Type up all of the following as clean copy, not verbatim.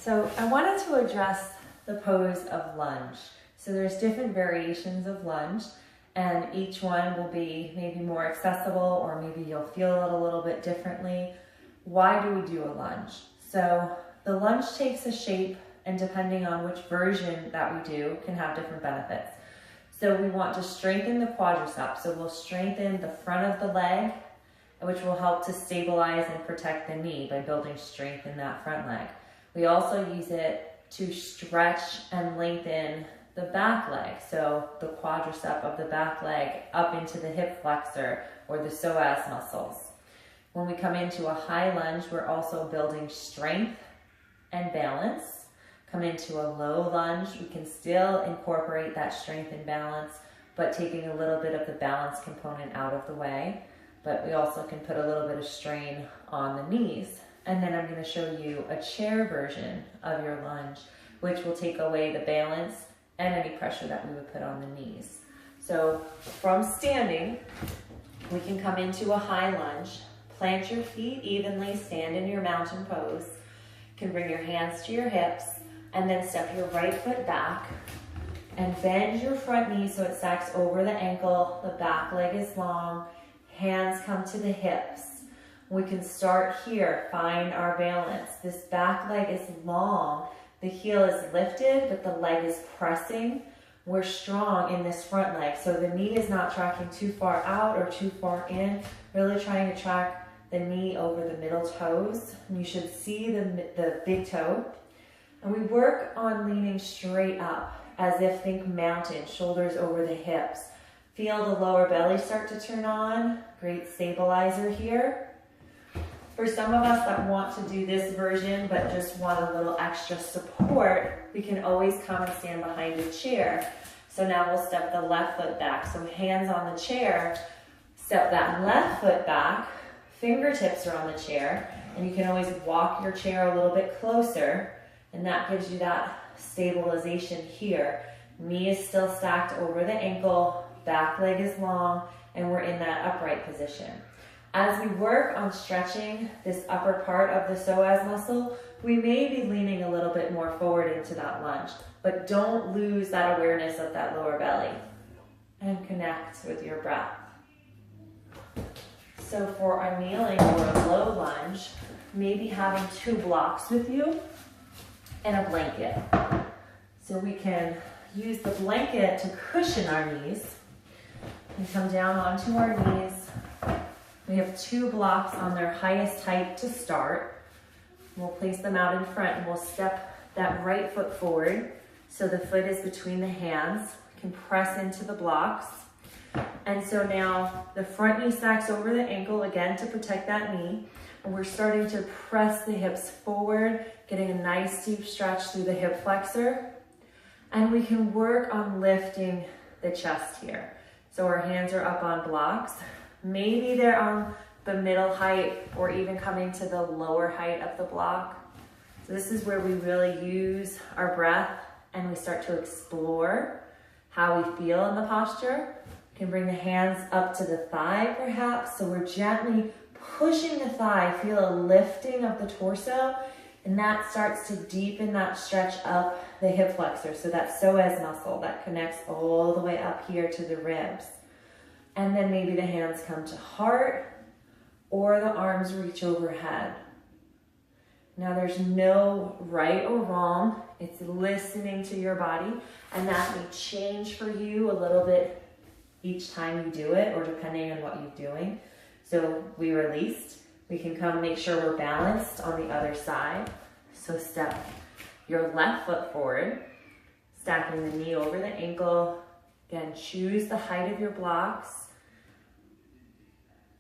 So I wanted to address the pose of lunge. So there's different variations of lunge, and each one will be maybe more accessible, or maybe you'll feel it a little bit differently. Why do we do a lunge? So the lunge takes a shape, and depending on which version that we do, can have different benefits. So we want to strengthen the quadriceps. So we'll strengthen the front of the leg, which will help to stabilize and protect the knee by building strength in that front leg. We also use it to stretch and lengthen the back leg. So the quadricep of the back leg up into the hip flexor or the psoas muscles. When we come into a high lunge, we're also building strength and balance. Come into a low lunge, we can still incorporate that strength and balance, but taking a little bit of the balance component out of the way. But we also can put a little bit of strain on the knees. And then I'm going to show you a chair version of your lunge, which will take away the balance and any pressure that we would put on the knees. So from standing, we can come into a high lunge, plant your feet evenly, stand in your mountain pose. You can bring your hands to your hips, and then step your right foot back and bend your front knee so it stacks over the ankle. The back leg is long, hands come to the hips. We can start here, find our balance. This back leg is long, the heel is lifted, but the leg is pressing. We're strong in this front leg, so the knee is not tracking too far out or too far in, really trying to track the knee over the middle toes. And you should see the big toe. And we work on leaning straight up, as if think mountain, shoulders over the hips. Feel the lower belly start to turn on. Great stabilizer here. For some of us that want to do this version but just want a little extra support, we can always come and stand behind a chair. So now we'll step the left foot back. So hands on the chair, step that left foot back, fingertips are on the chair, and you can always walk your chair a little bit closer, and that gives you that stabilization here. Knee is still stacked over the ankle, back leg is long, and we're in that upright position. As we work on stretching this upper part of the psoas muscle, we may be leaning a little bit more forward into that lunge, but don't lose that awareness of that lower belly, and connect with your breath. So for our kneeling or a low lunge, maybe having 2 blocks with you and a blanket. So we can use the blanket to cushion our knees and come down onto our knees. We have 2 blocks on their highest height to start. We'll place them out in front, and we'll step that right foot forward so the foot is between the hands. We can press into the blocks. And so now the front knee stacks over the ankle again to protect that knee. And we're starting to press the hips forward, getting a nice deep stretch through the hip flexor. And we can work on lifting the chest here. So our hands are up on blocks. Maybe they're on the middle height or even coming to the lower height of the block. So this is where we really use our breath and we start to explore how we feel in the posture. We can bring the hands up to the thigh perhaps. So we're gently pushing the thigh, feel a lifting of the torso, and that starts to deepen that stretch up the hip flexor. So that psoas muscle that connects all the way up here to the ribs. And then maybe the hands come to heart or the arms reach overhead. Now there's no right or wrong. It's listening to your body, and that may change for you a little bit each time you do it or depending on what you're doing. So we released. We can come make sure we're balanced on the other side. So step your left foot forward, stacking the knee over the ankle. Again, choose the height of your blocks.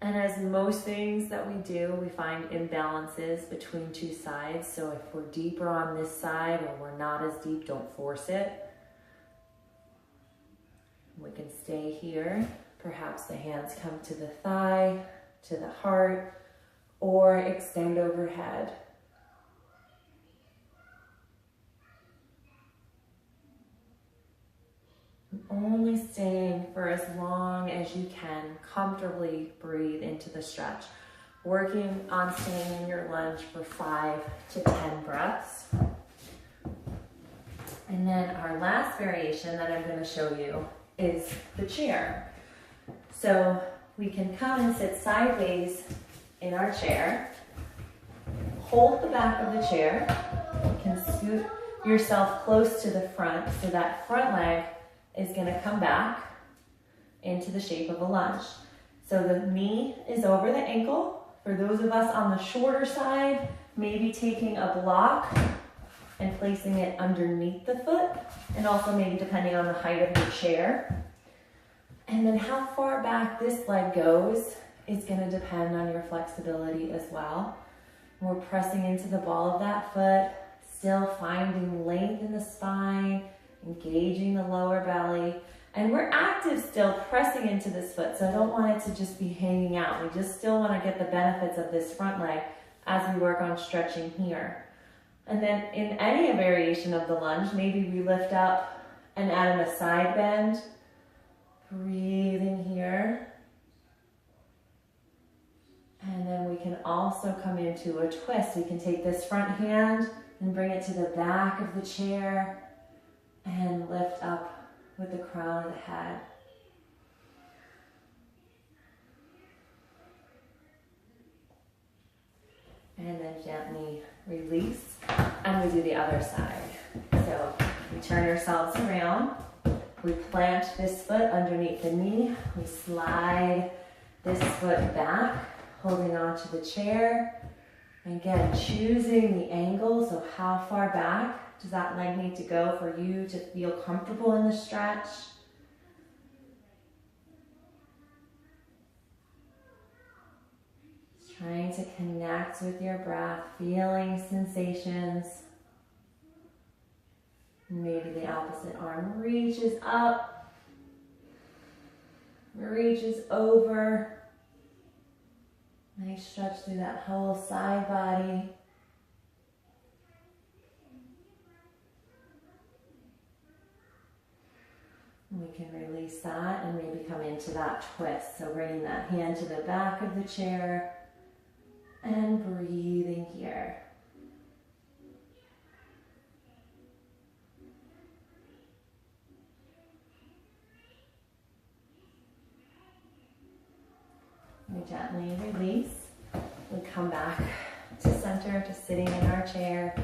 And as most things that we do, we find imbalances between 2 sides. So if we're deeper on this side or we're not as deep, don't force it. We can stay here. Perhaps the hands come to the thigh, to the heart, or extend overhead. Only staying for as long as you can. Comfortably breathe into the stretch. Working on staying in your lunge for 5 to 10 breaths. And then our last variation that I'm going to show you is the chair. So we can come and sit sideways in our chair. Hold the back of the chair. You can scoot yourself close to the front so that front leg is going to come back into the shape of a lunge. So the knee is over the ankle. For those of us on the shorter side, maybe taking a block and placing it underneath the foot, and also maybe depending on the height of your chair. And then how far back this leg goes is going to depend on your flexibility as well. We're pressing into the ball of that foot, still finding length in the spine, engaging the lower belly. And we're active still pressing into this foot, so I don't want it to just be hanging out. We just still want to get the benefits of this front leg as we work on stretching here. And then in any variation of the lunge, maybe we lift up and add in a side bend. Breathing here. And then we can also come into a twist. We can take this front hand and bring it to the back of the chair and lift up with the crown of the head. And then gently release, and we do the other side. So we turn ourselves around, we plant this foot underneath the knee, we slide this foot back, holding onto the chair. Again, choosing the angle, so how far back does that leg need to go for you to feel comfortable in the stretch? Trying to connect with your breath, feeling sensations. Maybe the opposite arm reaches up, reaches over. Nice stretch through that whole side body. We can release that and maybe come into that twist. So bringing that hand to the back of the chair and breathing here. We gently release. We come back to center, to sitting in our chair.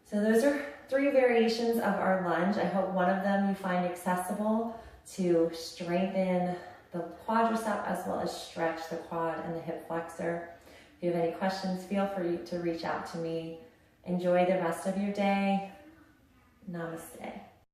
So those are 3 variations of our lunge. I hope one of them you find accessible to strengthen the quadricep as well as stretch the quad and the hip flexor. If you have any questions, feel free to reach out to me. Enjoy the rest of your day. Namaste.